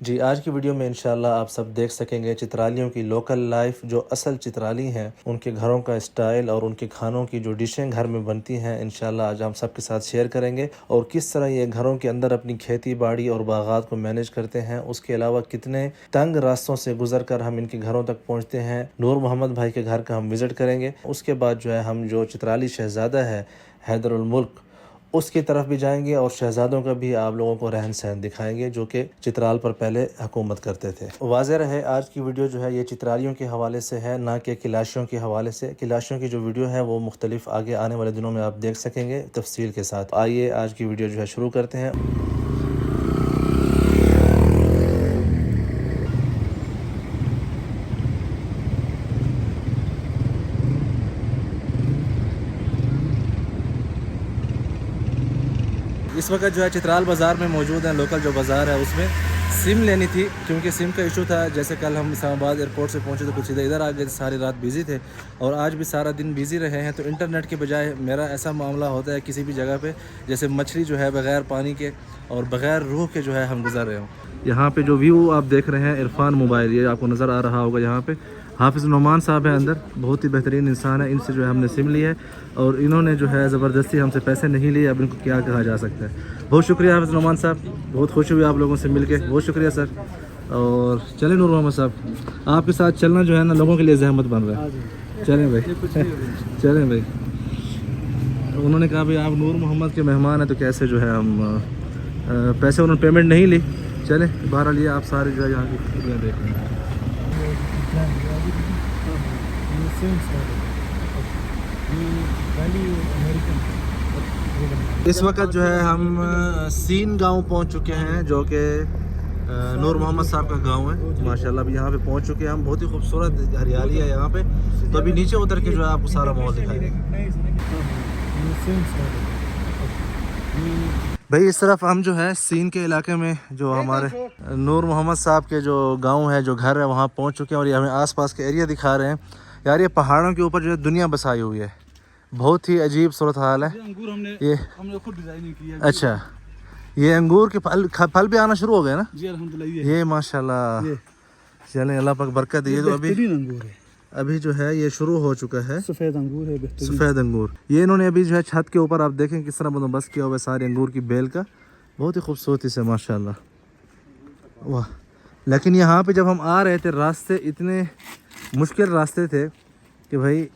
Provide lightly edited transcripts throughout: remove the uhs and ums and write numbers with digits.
जी, आज की वीडियो में इंशाल्लाह आप सब देख सकेंगे चित्रालियों की लोकल लाइफ। जो असल चित्राली हैं उनके घरों का स्टाइल और उनके खानों की जो डिशें घर में बनती हैं, इंशाल्लाह आज हम सबके साथ शेयर करेंगे। और किस तरह ये घरों के अंदर अपनी खेती बाड़ी और बागात को मैनेज करते हैं, उसके अलावा कितने तंग रास्तों से गुजर कर हम इनके घरों तक पहुँचते हैं। नूर मोहम्मद भाई के घर का हम विज़िट करेंगे। उसके बाद जो है हम जो चित्राली शहज़ादा है हैदरुल मुल्क, उसकी तरफ भी जाएंगे और शहजादों का भी आप लोगों को रहन सहन दिखाएंगे जो कि चित्राल पर पहले हुकूमत करते थे। वाज़ेह रहे आज की वीडियो जो है ये चित्रालियों के हवाले से है, ना कि किलाशियों के हवाले से। किलाशियों की जो वीडियो है वो मुख्तलिफ आगे आने वाले दिनों में आप देख सकेंगे तफसील के साथ। आइए आज की वीडियो जो है शुरू करते हैं। इस वक्त जो है चित्राल बाज़ार में मौजूद है। लोकल जो बाज़ार है उसमें सिम लेनी थी, क्योंकि सिम का इशू था। जैसे कल हम इस्लामाबाद एयरपोर्ट से पहुंचे तो कुछ इधर आ गए, सारी रात बिज़ी थे और आज भी सारा दिन बिज़ी रहे हैं। तो इंटरनेट के बजाय मेरा ऐसा मामला होता है किसी भी जगह पे, जैसे मछली जो है बग़ैर पानी के और बग़ैर रूह के जो है हम गुज़र रहे हों। यहाँ पे जो व्यू आप देख रहे हैं इरफान मोबाइल, ये आपको नज़र आ रहा होगा। यहाँ पे हाफिज़ नुमान साहब है अंदर, बहुत ही बेहतरीन इंसान है। इनसे जो है हमने सिम ली है और इन्होंने जो है ज़बरदस्ती हमसे पैसे नहीं लिए। अब इनको क्या कहा जा सकता है। बहुत शुक्रिया हाफिज़ नुमान साहब, बहुत खुश हुई आप लोगों से मिलके, बहुत शुक्रिया सर। और चलें नूर मोहम्मद साहब, आपके साथ चलना जो है ना लोगों के लिए जहमत बन रहा है। चलें भाई चलें भाई। उन्होंने कहा भाई आप नूर मोहम्मद के मेहमान हैं तो कैसे जो है हम पैसे, उन्होंने पेमेंट नहीं ली। चलें बहरहाल ये आप सारे जो है यहाँ की दुनिया देख रहे हैं। इस वक्त जो है हम सीन गांव पहुंच चुके हैं, जो कि नूर मोहम्मद साहब का गांव है। माशाल्लाह अभी यहाँ पे पहुंच चुके हैं हम। बहुत ही खूबसूरत हरियाली है यहाँ पे। तो अभी नीचे उतर के जो है आपको सारा माहौल दिखाएंगे। भाई इस तरफ हम जो है सीन के इलाके में जो हमारे नूर मोहम्मद साहब के जो गांव है, जो घर है, वहाँ पहुँच चुके हैं और ये हमें आसपास के एरिया दिखा रहे हैं। यार ये पहाड़ों के ऊपर जो है दुनिया बसाई हुई है, बहुत ही अजीब सूरत हाल है। ये हमने खुद डिजाइनिंग की है। अच्छा, ये अंगूर के फल भी आना शुरू हो गए ना जी, अल्हम्दुलिल्लाह। ये माशाल्लाह, चलें अल्लाह पाक बरकत दे। ये तो अभी अंगूर है, अभी जो है ये शुरू हो चुका है। सफ़ेद अंगूर है, सफ़ेद अंगूर। ये इन्होंने अभी जो है छत के ऊपर आप देखें किस तरह बंदोबस्त किया हुआ है सारे अंगूर की बेल का, बहुत ही खूबसूरती से माशाल्लाह। वाह, लेकिन यहाँ पे जब हम आ रहे थे रास्ते इतने मुश्किल रास्ते थे कि भाई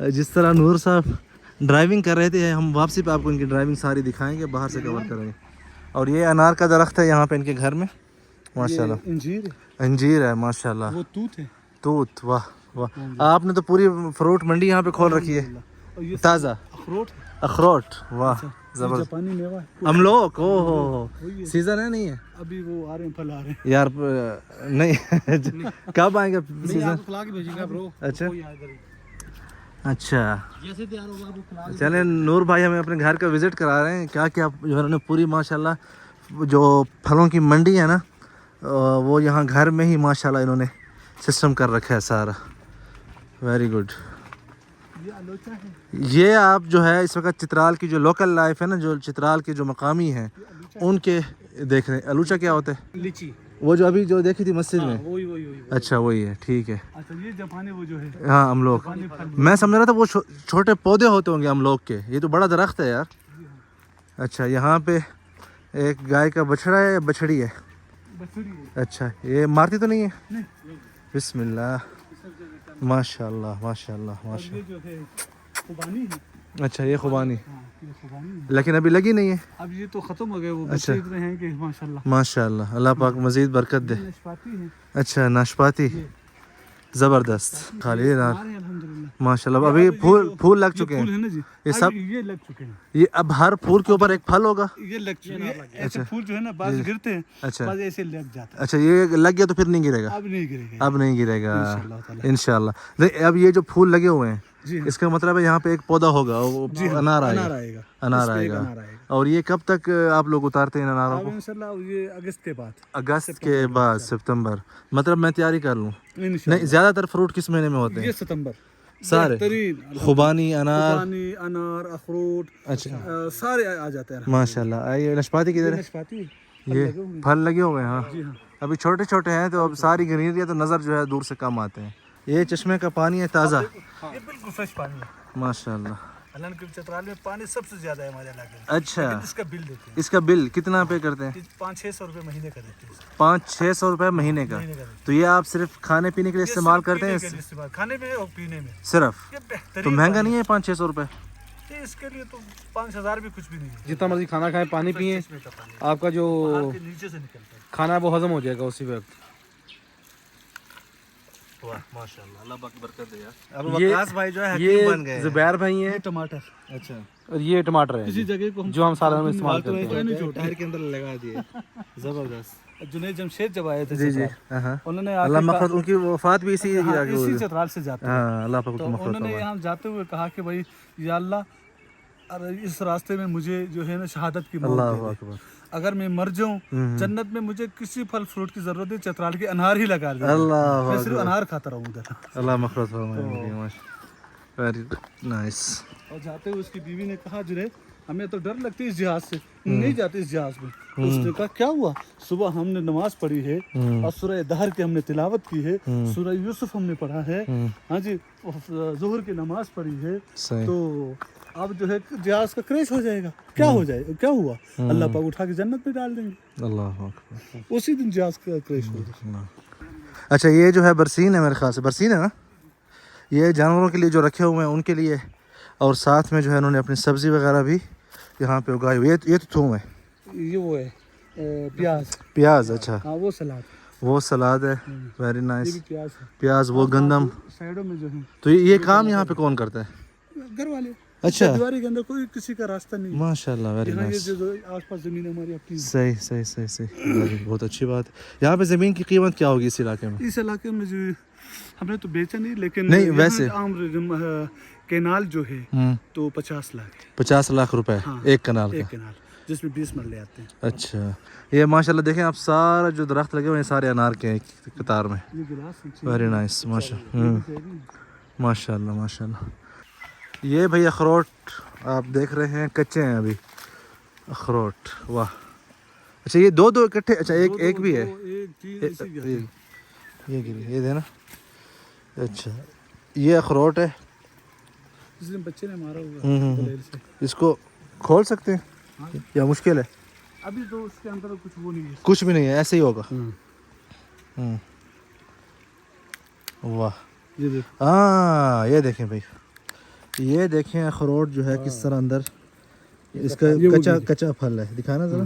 जिस तरह नूर साहब ड्राइविंग कर रहे थे, हम वापसी पे आपको इनकी ड्राइविंग सारी दिखाएंगे, बाहर से कवर करेंगे। और ये अनार का दरख्त है यहाँ पे इनके घर में माशाल्लाह। अंजीर है माशाल्लाह। वो तूत है, तूत। वाह वाह, आपने तो पूरी फ्रूट मंडी यहाँ पे खोल रखी है, ताज़ा अखरोट। वाह जबरदस्त, अमलोक। ओ हो, सीजन है नहीं है अभी, वो आ रहे हैं, फल आ रहे हैं यार। नहीं कब आएंगे सीजन? अच्छा अच्छा, चलें नूर भाई हमें अपने घर का विज़िट करा रहे हैं। क्या क्या जो है उन्होंने पूरी माशाल्लाह जो फलों की मंडी है ना, वो यहाँ घर में ही माशाल्लाह इन्होंने सिस्टम कर रखा है सारा। Very good. ये आप जो है इस वक्त चित्राल की जो लोकल लाइफ है ना, जो चित्राल के जो मकामी हैं उनके देख रहे हैं। अलूचा क्या होता है? लीची। वो जो अभी जो देखी थी मस्जिद में, वही। अच्छा वही है, ठीक है। अच्छा ये जापानी वो जो है, हाँ अमलोक। मैं समझ रहा था वो छोटे पौधे होते होंगे अमलोक के, ये तो बड़ा दरख्त है यार। अच्छा, यहाँ पे एक गाय का बछड़ा है या बछड़ी है? अच्छा, ये मारती तो नहीं है? बिस्मिल्लाह, माशाल्लाह माशाल्लाह माशाल्लाह। अच्छा ये खुबानी, लेकिन अभी लगी नहीं है। अब ये तो खत्म हो गए वो। अच्छा, इतने हैं कि माशाल्लाह माशाल्लाह, अल्लाह पाक मजीद बरकत दे। अच्छा नाशपाती, ज़बरदस्त। खाली माशाल्लाह अभी फूल लग चुके हैं ना जी, ये सब ये लग चुके हैं। ये अब हर फूल के ऊपर एक फल होगा, ये लग चुके हैं। ऐसे फूल जो है ना बाज गिरते हैं, अच्छा बाज ऐसे लग जाता है। अच्छा ये लग गया तो फिर नहीं गिरेगा? अब नहीं गिरेगा, अब नहीं गिरेगा इंशाल्लाह। अब ये जो फूल लगे हुए हैं, इसका मतलब है यहाँ पे एक पौधा होगा, वो अनार आएगा, अनार आएगा। और ये कब तक आप लोग उतारते हैं अनारों को? इंशाल्लाह ये अगस्त के बाद, अगस्त के बाद सितंबर। मतलब मैं तैयारी कर लूँ? नहीं, ज्यादातर फ्रूट किस महीने में होते हैं? ये सितंबर सारे, खुबानी, अनार, अखरोट, अच्छा सारे आ जाते हैं माशाल्लाह। ये नाशपाती किधर है? नाशपाती ये फल लगे हुए हैं। हाँ अभी छोटे छोटे हैं तो अब सारी ग्रीनरी है तो नज़र जो है दूर से कम आते हैं। ये चश्मे का पानी है ताज़ा, ये बिल्कुल फ्रेश पानी है माशाल्लाह। अलन के चित्राल में पानी सबसे ज्यादा है हमारे इलाके में। अच्छा, इसका बिल देते हैं। इसका बिल कितना पे करते हैं? 500-600 रुपये महीने का देते हैं। 500-600 रुपये महीने का। तो ये आप सिर्फ खाने पीने के लिए इस्तेमाल करते हैं? खाने में और पीने में सिर्फ। ये तो महंगा नहीं है 500-600 रुपये? इसके लिए तो 5,000 भी कुछ भी नहीं है। जितना मर्जी खाना खाएं, पानी पिए, आपका जो नीचे से निकलता है खाना है वो हजम हो जाएगा उसी वक्त। वाह माशाल्लाह, अल्लाह पाक बरकत दे यार। अब वकास भाई जो है हकीम बन गए। जुबैर भाई हैं, टमाटर। अच्छा, और ये टमाटर है किसी जगह को जो हम सालन में इस्तेमाल करते हैं। टायर के अंदर लगा दिए, जबरदस्त। जुनैद जमशेद जब आए थे जी जी, उन्होंने अल्लाह मग़फ़िरत, उनकी वफात भी इसी इसी चित्राल से जाते हैं। हाँ, अल्लाह पाक तो उनको मग़फ़िरत उन्होंने यहाँ जाते हुए कहा कि भाई या अल्लाह, अरे इस रास्ते में मुझे जो है ना शहादत की मौत दे दे। अगर मैं मर जाऊं जन्नत में मुझे किसी फल फ्रूट की जरूरत नहीं, चित्राल के अनार ही लगा दे, मैं सिर्फ अनार खाता रहूंगा। अल्लाह मग़फ़िरत फरमाए। Very nice. और जाते हुए उसकी बीवी ने कहा जुनैद हमें तो डर लगती है इस जहाज से, नहीं जाते इस जहाज में। उसने कहा क्या हुआ? सुबह हमने नमाज पढ़ी है और सूरह दहर की हमने तिलावत की है, सूरह यूसुफ हमने पढ़ा है, हाँ जी, ज़ोहर की नमाज पढ़ी है। तो अब जो है जहाज का क्रैश हो जाएगा। क्या हो जाएगा? क्या हुआ? अल्लाह पाक उठा के जन्नत में डाल देंगे। अल्लाह अकबर। उसी दिन जहाज का क्रैश हो जाएगा। अच्छा, ये जो है बरसीन है, मेरे ख्याल से बरसीन है ना, ये जानवरों के लिए जो रखे हुए हैं उनके लिए, और साथ में जो है उन्होंने अपनी सब्जी वगैरह भी यहाँ पे उगाई हुई है। ये तो थूम है, ये वो है प्याज। अच्छा, हाँ, वो सलाद है। Very nice. प्याज है, प्याज, वो गंदम साइडों में जो है। तो ये काम यहाँ पे कौन करता है? घर वाले। अच्छा, दीवारी के अंदर कोई किसी का रास्ता नहीं। माशाल्लाह, वेरी नाइस। ये जो आसपास जमीन हमारी अपनी। सही सही सही सही, बहुत अच्छी बात। यहाँ पे ज़मीन की कीमत क्या होगी इस इलाके में? इस इलाके में जो हमने तो बेचा नहीं, लेकिन नहीं वैसे आम केनाल जो है तो 50 लाख 50 लाख रुपए। हाँ, एक कनाल का, जिसमें 20 मरले आते हैं। अच्छा, ये माशाल्लाह देखें आप, सारा जो दरख्त लगे हुए हैं सारे अनार के हैं कतार में। वेरी नाइस, माशाल्लाह माशाल्लाह। ये भाई अखरोट आप देख रहे हैं, कच्चे हैं अभी अखरोट। वाह, अच्छा ये दो इकट्ठे। अच्छा, एक भी है, ये देना। अच्छा, ये अखरोट है, बच्चे ने मारा हुआ। इसको खोल सकते हैं? हाँ। या मुश्किल है? अभी तो उसके अंदर कुछ वो नहीं है, कुछ भी नहीं है, ऐसे ही होगा। वाह, हाँ ये देखें भाई, ये देखें अखरोट जो है किस तरह अंदर इसका कच्चा फल है। दिखाना जरा।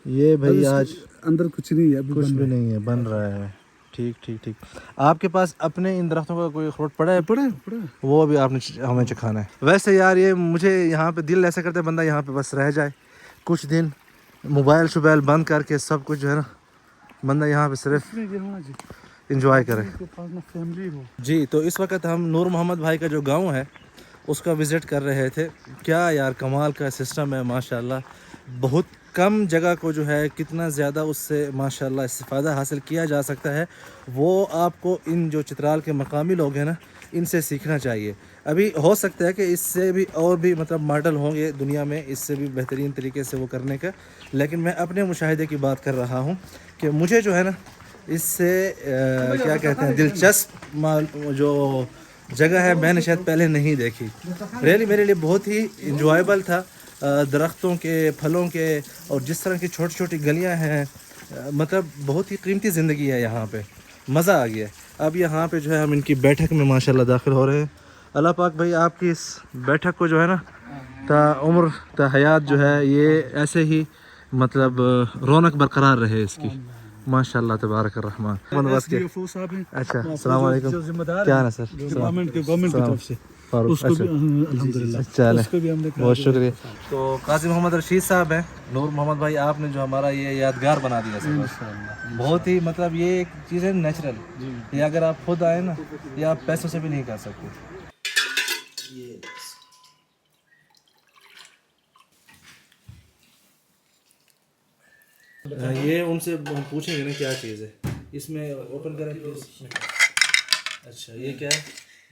ये भाई आज अंदर कुछ नहीं है, कुछ भी नहीं है, बन रहा है। ठीक ठीक ठीक। आपके पास अपने इन दरख्तों का कोई अखरोट पड़ा है? पड़ा। वो भी आपने हमें चखाना है। वैसे यार ये मुझे यहाँ पे दिल ऐसा करता है बंदा यहाँ पे बस रह जाए कुछ दिन, मोबाइल शोबाइल बंद करके सब कुछ जो है ना, बंदा यहाँ पे सिर्फ इंजॉय करे। जी, तो इस वक्त हम नूर मोहम्मद भाई का जो गांव है उसका विज़िट कर रहे थे। क्या यार कमाल का सिस्टम है माशाल्लाह। बहुत कम जगह को जो है कितना ज़्यादा उससे माशाल्लाह इस्तिफ़ादा हासिल किया जा सकता है, वो आपको इन जो चित्राल के मकामी लोग हैं ना, इनसे सीखना चाहिए। अभी हो सकता है कि इससे भी और भी मतलब मॉडल होंगे दुनिया में, इससे भी बेहतरीन तरीके से वो करने का, लेकिन मैं अपने मुशाहिदे की बात कर रहा हूँ कि मुझे जो है ना इससे क्या कहते हैं दिलचस्प जो जगह है मैंने शायद पहले नहीं देखी। रियली मेरे लिए बहुत ही इंजॉयबल था। दरख्तों के, फलों के, और जिस तरह की छोटी छोटी गलियां हैं, मतलब बहुत ही कीमती ज़िंदगी है यहाँ पे, मज़ा आ गया। अब यहाँ पे जो है हम इनकी बैठक में माशाल्लाह दाखिल हो रहे हैं। अल्लाह पाक भाई आपकी इस बैठक को जो है ना ता उम्र ता हयात जो है ये ऐसे ही मतलब रौनक बरकरार रहे इसकी, माशाल्लाह तबारक रहमान। अच्छा, अस्सलाम वालेकुम। क्या है सर? गवर्नमेंट की तरफ से उसको भी अल्हम्दुलिल्लाह, चले बहुत शुक्रिया। तो काजी मोहम्मद रशीद साहब हैं, नूर मोहम्मद भाई, आपने जो हमारा ये यादगार बना दिया सर, बहुत ही मतलब ये एक चीज़ है नेचुरल, ये अगर आप खुद आए ना ये आप पैसों से भी नहीं कर सकते। ये उनसे पूछेंगे ना क्या चीज़ है इसमें, ओपन करें प्लीज। अच्छा, ये क्या है?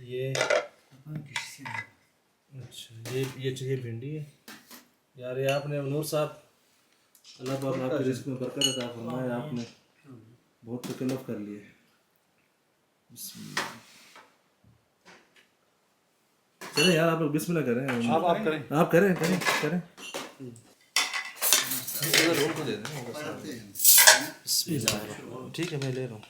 ये अच्छा, ये चाहिए भिंडी है यार। ये आपने नूर साहब अल्लाह पाक आपके रिस्क में बरकत अता फरमाए। आपने बहुत तकल्लुफ़ कर लिए। बिस्मिल्लाह। चले यार आप लोग बिस्मिल्लाह करें। आप करें। आप करें करें करें। ठीक है मैं ले रहा हूँ।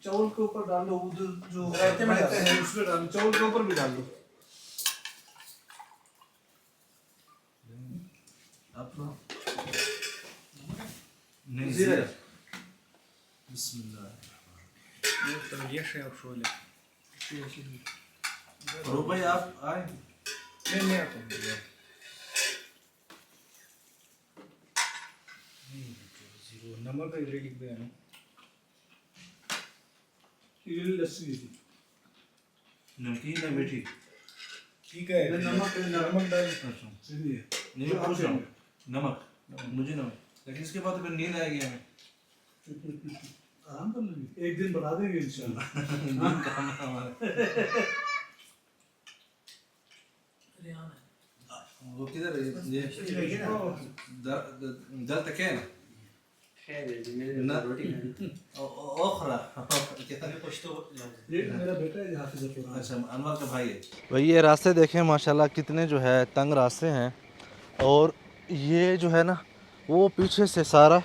चावल के ऊपर डाल दो, उधर जो रायते में डालते हैं उसमें डाल दो, चावल के ऊपर भी डाल दो। आप लोग नहीं जीरा। बिस्मिल्लाह। रूप भाई आप आए। नहीं आता हूँ। नमक इधर लिख दिया ना। ये लस्सी थी। नमकीन है मीठी। ठीक है। नमक डाल। अच्छा चलिए। नहीं मैं पूछ रहा हूँ। नमक मुझे नमक, लेकिन इसके बाद तो फिर नींद आएगी हमें। आराम कर लेंगे, एक दिन बढ़ा देंगे इंशाल्लाह। नींद काम है हमारा। वो किधर है ये? दर तक है ना? ओखरा। ये मेरा बेटा है हाफिज़ कुरान। अच्छा अनवर का भाई है भाई। ये रास्ते देखें माशाल्लाह कितने जो है तंग रास्ते हैं। और ये जो है ना वो पीछे से सारा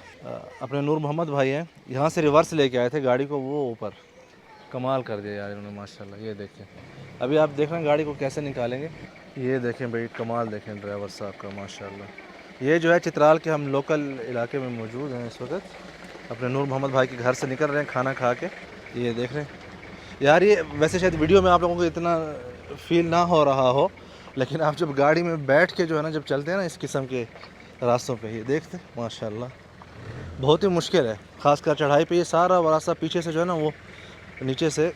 अपने नूर मोहम्मद भाई हैं, यहाँ से रिवर्स लेके आए थे गाड़ी को, वो ऊपर कमाल कर दिया यार इन्होंने माशाल्लाह। ये देखें अभी आप देख रहे हैं गाड़ी को कैसे निकालेंगे। ये देखें भाई कमाल देखें ड्राइवर साहब का माशाल्लाह। ये जो है चित्राल के हम लोकल इलाके में मौजूद हैं इस वक्त, अपने नूर मोहम्मद भाई के घर से निकल रहे हैं खाना खा के। ये देख रहे हैं यार, ये वैसे शायद वीडियो में आप लोगों को इतना फील ना हो रहा हो, लेकिन आप जब गाड़ी में बैठ के जो है ना जब चलते हैं ना इस किस्म के रास्तों पे, ये देखते माशाल्लाह बहुत ही मुश्किल है, ख़ासकर चढ़ाई पे। ये सारा रास्ता पीछे से जो है ना वो नीचे से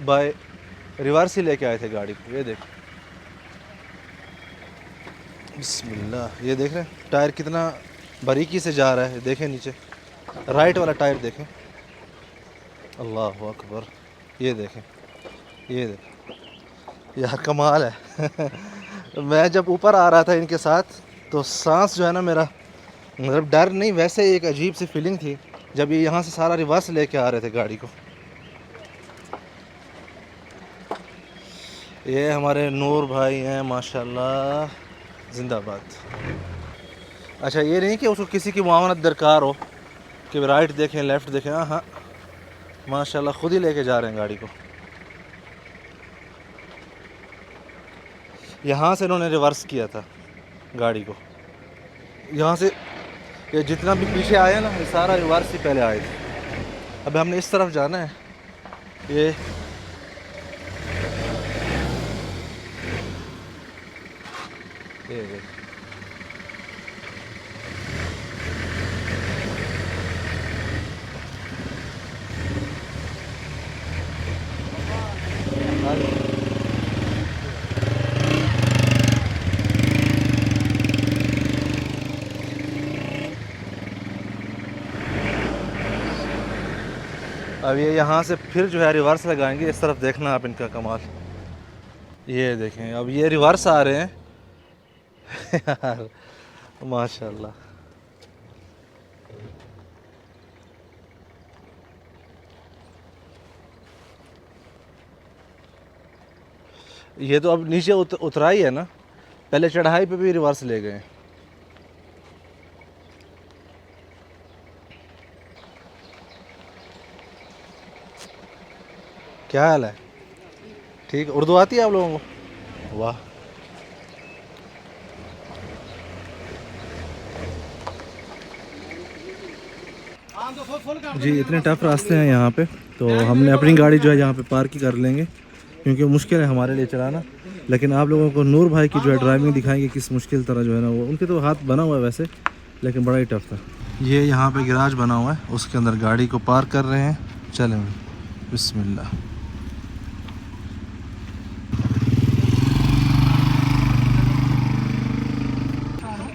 बाय रिवर्स ही लेके आए थे गाड़ी को। ये देख बिस्मिल्लाह। ये देख रहे हैं टायर कितना बारीकी से जा रहा है। देखें नीचे राइट वाला टायर देखें, अल्लाह अकबर। ये देखें, ये देखें यार कमाल है। मैं जब ऊपर आ रहा था इनके साथ तो सांस जो है ना मेरा, मतलब डर नहीं वैसे एक अजीब सी फीलिंग थी जब ये यहाँ से सारा रिवर्स लेके आ रहे थे गाड़ी को। ये हमारे नूर भाई हैं माशाल्लाह, जिंदाबाद। अच्छा ये नहीं कि उसको किसी की मुआवनत दरकार हो कि राइट देखें लेफ़्ट देखें, हाँ हाँ माशाल्लाह ख़ुद ही लेके जा रहे हैं गाड़ी को। यहाँ से इन्होंने रिवर्स किया था गाड़ी को, यहाँ से ये जितना भी पीछे आया ना ये सारा रिवर्स ही पहले आए थे। अब हमने इस तरफ जाना है। ये अब ये यहाँ से फिर जो है रिवर्स लगाएंगे। इस तरफ देखना आप इनका कमाल। ये देखें अब ये रिवर्स आ रहे हैं यार माशाल्लाह। ये तो अब नीचे उतरा ही है ना, पहले चढ़ाई पे भी रिवर्स ले गए। क्या हाल है? ठीक, उर्दू आती है आप लोगों को? वाह। जी इतने टफ रास्ते हैं यहाँ पे, तो हमने अपनी गाड़ी जो है यहाँ पे पार्क ही कर लेंगे क्योंकि मुश्किल है हमारे लिए चलाना। लेकिन आप लोगों को नूर भाई की जो है ड्राइविंग दिखाएंगे किस मुश्किल तरह जो है ना वो, उनके तो हाथ बना हुआ है वैसे लेकिन बड़ा ही टफ था। ये यहाँ पे गैराज बना हुआ है, उसके अंदर गाड़ी को पार्क कर रहे हैं। चलें बिस्मिल्लाह।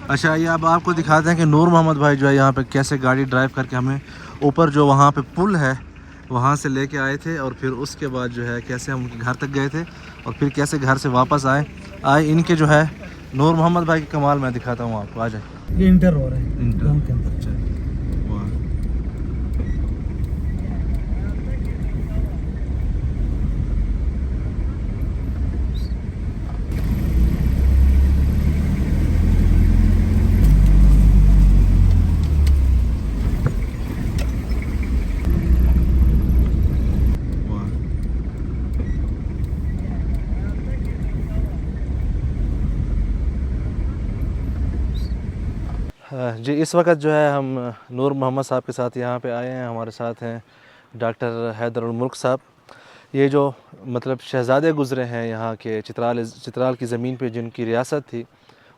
अच्छा ये अब आपको दिखाते हैं कि नूर मोहम्मद भाई जो है यहाँ पे कैसे गाड़ी ड्राइव करके हमें ऊपर जो वहाँ पे पुल है वहाँ से लेके आए थे और फिर उसके बाद जो है कैसे हम उनके घर तक गए थे और फिर कैसे घर से वापस आए इनके जो है नूर मोहम्मद भाई की कमाल मैं दिखाता हूँ आपको। आ जाए। ये इंटर हो रहा है इंटर। गाँव के अंदर। वाह। जी इस वक्त जो है हम नूर मोहम्मद साहब के साथ यहाँ पे आए हैं। हमारे साथ हैं डॉक्टर हैदरुल मुल्क साहब। ये जो मतलब शहज़ादे गुज़रे हैं यहाँ के चित्राल की ज़मीन पे जिनकी रियासत थी,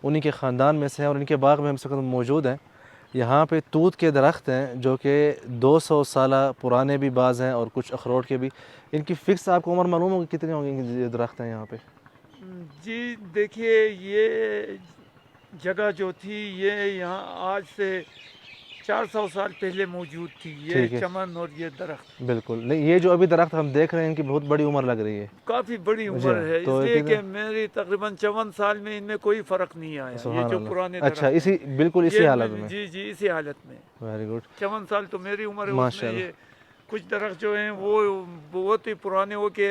उन्हीं के ख़ानदान में से हैं और इनके बाग में हम इस वक्त मौजूद हैं। यहाँ पे तूत के दरख्त हैं जो कि 200 साल पुराने भी बाज़ हैं और कुछ अखरोट के भी। इनकी फ़िक्स आपको उम्र मालूम होगी कितने होंगे ये दरख्त हैं यहाँ पे? जी देखिए, ये जगह जो थी ये यहाँ आज से 400 साल पहले मौजूद थी। ये ठीक है। चमन और ये दरख्त बिल्कुल नहीं, ये जो अभी दरख्त हम देख रहे हैं इनकी बहुत बड़ी उम्र लग रही है। काफ़ी बड़ी जी उम्र हाँ, है, तो इसलिए कितने- कि मेरी तकरीबन 54 साल में इनमें कोई फ़र्क नहीं आया। ये सुभान जो अल्लाह। पुराने अच्छा, दरख्त इसी हैं, बिल्कुल इसी ये हालत में। जी जी इसी हालत में। Very good. 54 साल तो मेरी उम्र है, उसमें माशाल्लाह। ये कुछ दरख्त जो हैं वो बहुत ही पुराने हो के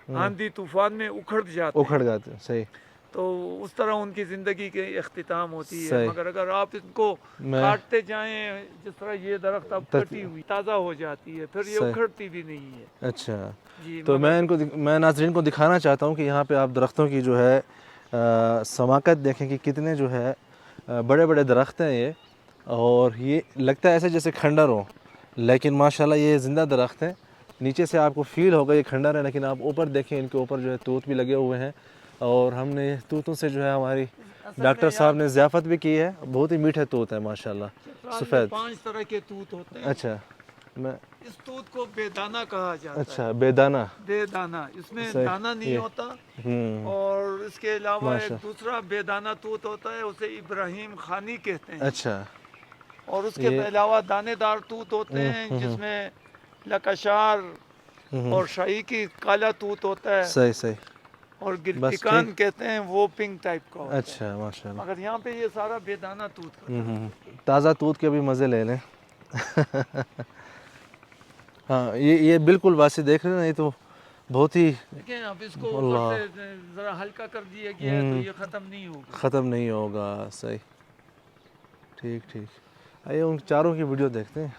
आंधी तूफान में उखड़ जाते हैं। उखड़ जाते हैं, सही। तो उस तरह उनकी ज़िंदगी के अख्तिताम होती है। सही। मगर अगर आप इनको मैं काटते जाएं, जिस तरह ये दरख्त अब कटी हुई ताज़ा हो जाती है, फिर ये सही। उखड़ती भी नहीं है। अच्छा, जी तो मगर मैं नाज़रीन को दिखाना चाहता हूँ कि यहाँ पे आप दरख्तों की जो है समाकत देखें कि कितने जो है बड़े बड़े दरख्त हैं ये, और ये लगता है ऐसे जैसे खंडर हो, लेकिन माशाल्लाह ये ज़िंदा दरख्त है। नीचे से आपको फील होगा ये खंडर है, लेकिन आप ऊपर देखें, इनके ऊपर जो है तूत भी लगे हुए हैं। और हमने तूतों से जो है हमारी डॉक्टर साहब ने ज़ियाफ़त भी की है। बहुत ही मीठे तूत है माशाल्लाह, सफ़ेद। 5 तरह के तूत होते हैं। अच्छा, मैं इस तूत को बेदाना कहा जाता अच्छा बेदाना। है। बेदाना, इसमें सही, दाना नहीं ये। होता। हम्म, और इसके अलावा एक माशा। दूसरा बेदाना तूत होता है, उसे इब्राहिम खानी कहते हैं। अच्छा, और उसके ये- अलावा दानेदार तूत होते हैं जिसमें लकाशार और शाही की काला तूत होता है। सही सही। और बस गिलटिकान ठीक। कहते हैं, वो पिंक टाइप का होता है। अच्छा, माशाल्लाह। मगर यहाँ पे ये सारा बेदाना तूत का ताज़ा तूत के भी मज़े ले लें। हाँ, ये बिल्कुल वासी देख रहे हैं ना, ये तो बहुत ही देखें। अब इसको अल्लाह। ऊपर से जरा हल्का कर दिया गया है तो ये ख़त्म नहीं होगा। ख़त्म नहीं होगा। सही, ठीक ठीक। आइए उन चारों की वीडियो देखते हैं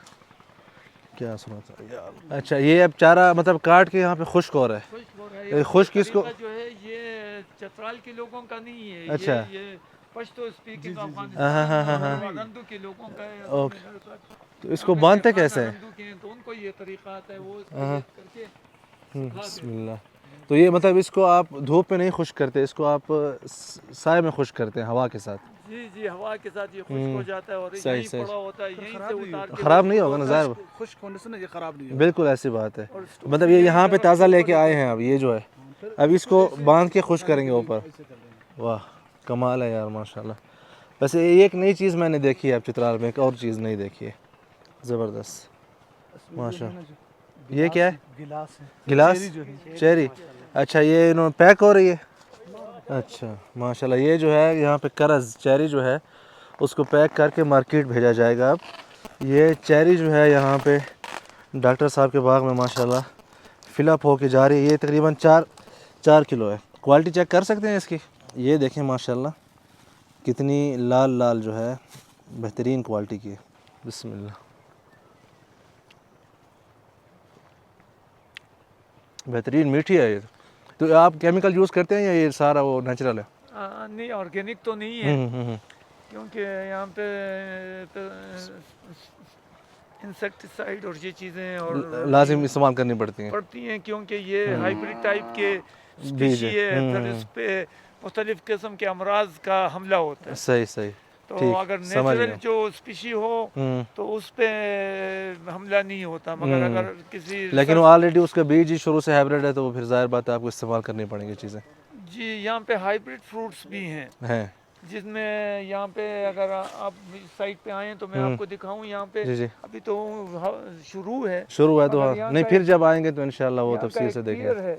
क्या सुना था यार। अच्छा, ये अब चारा मतलब काट के यहाँ पे खुश्क हो रहा है। खुश्क हो रहा है। ये खुश्क इसको तरीका जो है ये चतराल के लोगों का नहीं है। अच्छा। ये पश्तो स्पीकिंग हाँ, अफगानिस्तान और रंदू के लोगों का है। ओके। तो इसको बांधते कैसे हैं? रंदू के हैं तो उनको ये तरीका आता है, वो इसको ये करके बिस्मिल्लाह। तो ये मतलब इसको आप धूप पे नहीं खुश्क करते, इसको आप साए में खुश्क करते हैं हवा के साथ? जी जी हवा के साथ ये खुश्क हो जाता है और सही, यहीं सही। पड़ा होता है, यहीं से उतार के ख़राब नहीं होगा ना ज़ाहिर? खुश्क होने से ना ये खराब नहीं बिल्कुल ऐसी बात है। मतलब ये यहाँ पे ताज़ा लेके आए हैं अब, ये जो है अब इसको बांध के खुश करेंगे ऊपर। वाह, कमाल है यार माशाल्लाह। वैसे ये एक नई चीज़ मैंने देखी है अब चित्राल में, एक और चीज़ नहीं देखी है, ज़बरदस्त माशाल्लाह। ये क्या है? गिलास है। गिलास, चेरी। अच्छा, ये इन्होंने पैक हो रही है। अच्छा माशाल्लाह। ये जो है यहाँ पे करज़ चेरी जो है उसको पैक करके मार्केट भेजा जाएगा। अब ये चेरी जो है यहाँ पे डॉक्टर साहब के बाग में माशाल्लाह फिलअप होके जा रही है। ये तकरीबन 4 किलो है। क्वालिटी चेक कर सकते हैं इसकी। ये देखें माशाल्लाह कितनी लाल लाल जो है बेहतरीन क्वालिटी की है। बिस्मिल्लाह, बेहतरीन मीठी है ये। तो आप केमिकल यूज़ करते हैं या ये सारा वो नेचुरल है? नहीं, ऑर्गेनिक तो नहीं है क्योंकि यहाँ पे इंसेक्टिसाइड और ये चीज़ें और लाजिम इस्तेमाल करनी पड़ती हैं। पड़ती हैं क्योंकि ये हाइब्रिड टाइप के बीज स्पीशी है। है। फिर इस पे मुख्तलिफ किस्म के अमराज का हमला होता है। सही सही, तो ठीक, अगर समझ नेचुरल गया। जो स्पीशी हो हम्म, तो उस पे हमला नहीं होता। मगर अगर किसी लेकिन वो ऑलरेडी उसका बीज ही शुरू से हाइब्रिड है तो वो फिर जाहिर बात है आपको इस्तेमाल करनी पड़ेंगी चीज़ें। जी यहाँ पे हाइब्रिड फ्रूट्स भी हैं। जिसमें यहाँ पे अगर आप इस साइड पे आए तो मैं आपको दिखाऊं यहाँ पे जी जी अभी तो शुरू है शुरू है तो मगर हाँ यहाँ नहीं का फिर जब आएंगे तो इंशाल्लाह वो यहाँ का तफसील एक से पियर देखेंगे है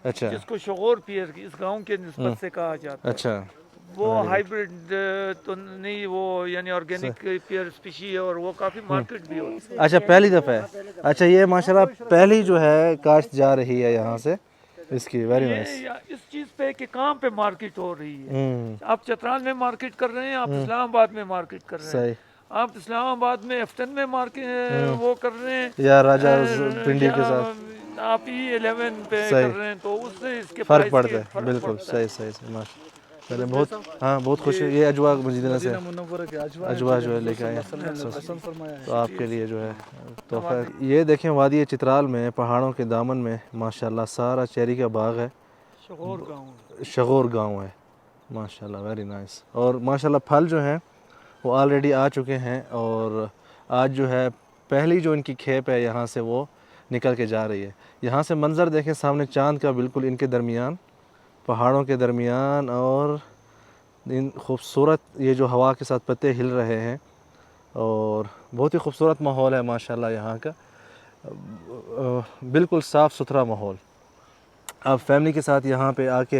अच्छा जिसको शगोर पियर इस गांव के निस्बत से कहा जाता है अच्छा वो हाइब्रिड तो नहीं वो यानी ऑर्गेनिक पियर स्पीशी है और वो काफ़ी मार्केट भी होती है अच्छा पहली दफ़ा है अच्छा ये माशाल्लाह पहली जो है काश्त जा रही है यहाँ से इसकी वेरी नाइस इस चीज़ पे कि कहाँ पे मार्केट हो रही है आप चतराल में मार्केट कर रहे हैं आप इस्लामाबाद में मार्केट कर रहे हैं सही आप इस्लामाबाद में एफ्टन में मार्केट वो कर रहे हैं या राजा पिंडी या के साथ आप ही 11 पे सही। कर रहे हैं तो उससे इसके फ़र्क price पड़ता के है फर्क बिल्कुल पड़ता है। सही सही माशा चले बहुत हाँ बहुत खुश है ये अजवा मदीना से मुनव्वरा के अजवा जो है लेके आए पसंद फरमाया है। तो आपके लिए जो है तोहफा है। ये देखें वादी चित्राल में पहाड़ों के दामन में माशाल्लाह सारा चेरी का बाग है शगोर गाँव शगोर गांव है माशाल्लाह वेरी नाइस और माशाल्लाह फल जो हैं वो ऑलरेडी आ चुके हैं और आज जो है पहली जो इनकी खेप है यहाँ से वो निकल के जा रही है। यहाँ से मंज़र देखें सामने चांद का बिल्कुल इनके दरमियान पहाड़ों के दरमियान और इन खूबसूरत ये जो हवा के साथ पत्ते हिल रहे हैं और बहुत ही खूबसूरत माहौल है माशाल्लाह यहाँ का बिल्कुल साफ़ सुथरा माहौल। आप फैमिली के साथ यहाँ पे आके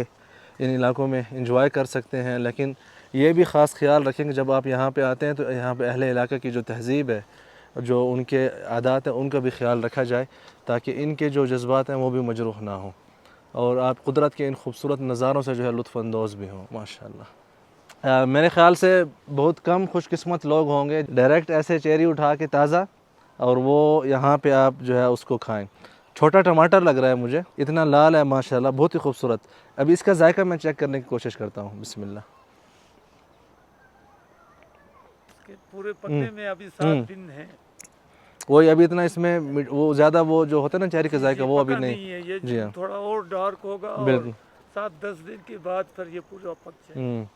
इन इलाकों में इंजॉय कर सकते हैं लेकिन ये भी ख़ास ख्याल रखेंगे जब आप यहाँ पे आते हैं तो यहाँ पे अहले इलाके की जो तहज़ीब है जो उनके आदात हैं उनका भी ख्याल रखा जाए ताकि इनके जो जज्बात हैं वो भी मजरूह ना हों और आप कुदरत के इन खूबसूरत नज़ारों से जो है लुत्फ़अंदोज़ भी हों माशाल्लाह। मेरे ख़्याल से बहुत कम खुशकिस्मत लोग होंगे डायरेक्ट ऐसे चेरी उठा के ताज़ा और वो यहाँ पे आप जो है उसको खाएं। छोटा टमाटर लग रहा है मुझे इतना लाल है माशाल्लाह बहुत ही खूबसूरत। अभी इसका जायका मैं चेक करने की कोशिश करता हूँ बिस्मिल्लाह। इसके पूरे पत्ते में अभी 7 दिन है वही अभी इतना इसमें वो ज़्यादा वो जो होता है ना चेरी का जायका वो अभी पका नहीं है ये जी हाँ थोड़ा और डार्क होगा और बिल्कुल 7-10 दिन के बाद फिर ये पूरा पक जाएगा।